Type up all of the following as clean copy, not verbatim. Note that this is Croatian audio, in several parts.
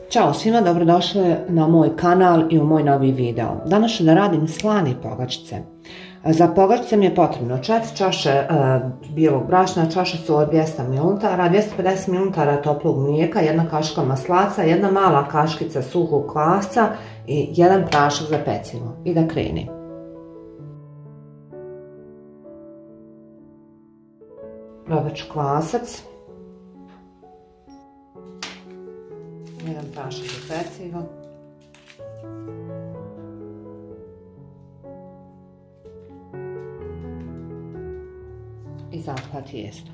Ćao svima, dobrodošli na moj kanal i u moj novi video. Danas ću da radim slane pogačice. Za pogačice mi je potrebno 4 čaše bijelog brašna, čaše su od 200 ml, 250 ml toplog mlijeka, 1 kašika maslaca, 1 mala kaškica suhog kvasca i 1 prašak za pecivo. I da krenim. Dodat ću kvasac, 1 prašak za pecivo, i zakuha tijesto.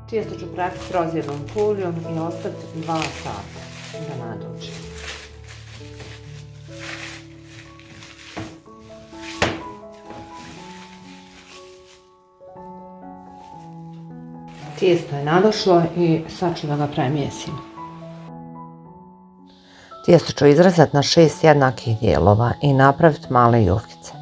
Tijesto ću pratiti rozjednom folijom i ostaviti 2 sata da nadođe. Tijesto je nadošlo i sad ću da ga premijesim. Tijesto ću izrezati na 6 jednakih dijelova i napraviti male jurkice.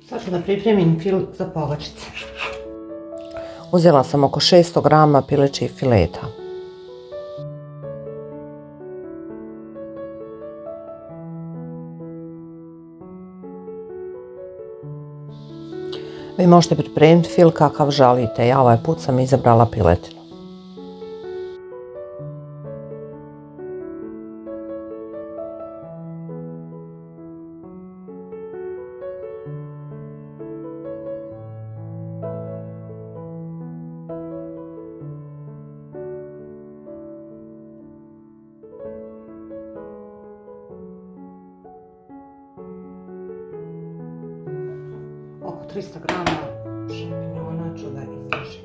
Sad ću da pripremim fil za pogačice. Uzela sam oko 600 grama pilećih fileta. Vi možete pripremiti fil kakav želite, ja ovaj put sam izabrala piletinu. Oko 300 grama šampinjona ću da izložim.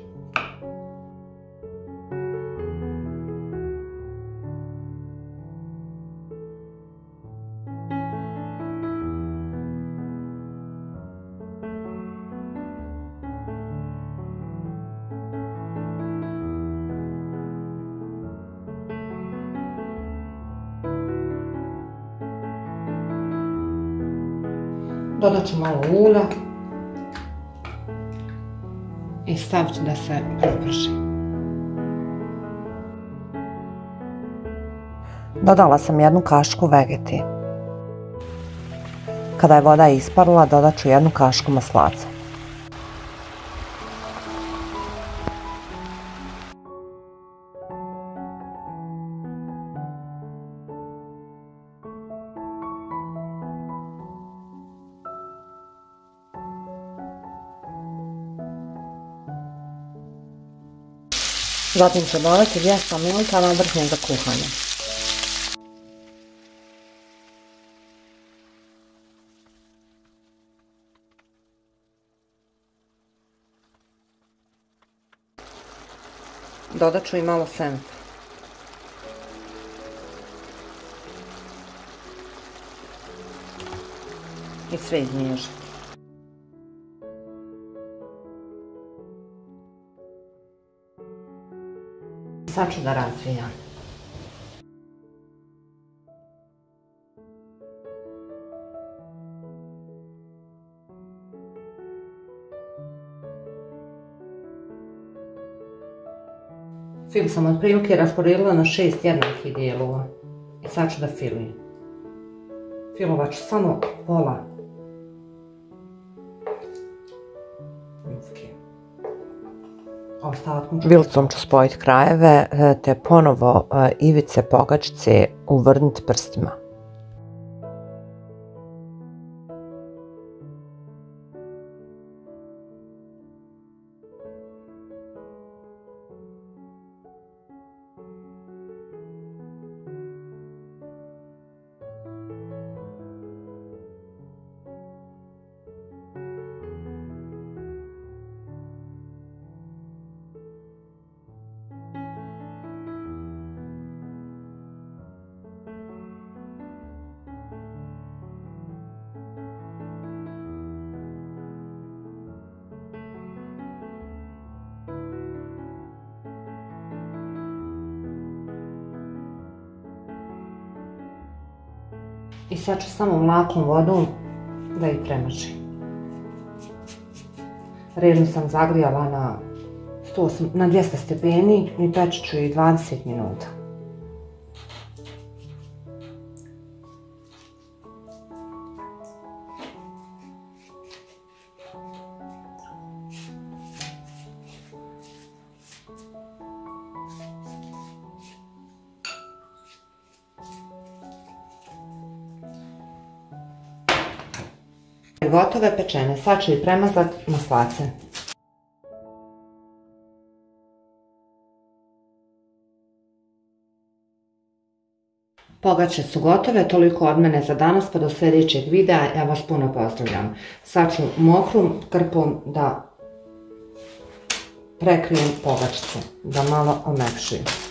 Dodat ću malo ulja i stavit ću da se proprši. Dodala sam 1 kašku vegeti. Kada je voda isparila, dodat ću 1 kašku maslaca. Zatim ću dodati 200 ml vrhnja za kuhanje. Dodat ću i malo senfa. I sve izmiješati. Sad ću da razvijam. Fil sam otprilike rasporedila na 6 jednakih dijelova. I sad ću da filujem. Filovat ću samo pola ljufke. Vilicom ću spojiti krajeve te ponovo ivice pogačice uvrniti prstima. I sad ću samo mlakom vodom da ih premažem. Redno sam zagrijala na 200 stepeni i peći ću ih 20 minuta. Gotove pečene, sad ću ih premazati maslacem. Pogače su gotove, toliko od mene za danas, pa do sljedećeg videa, ja vas puno pozdravljam. Sad ću mokrom krpom da prekrijem pogačice, da malo omekšim.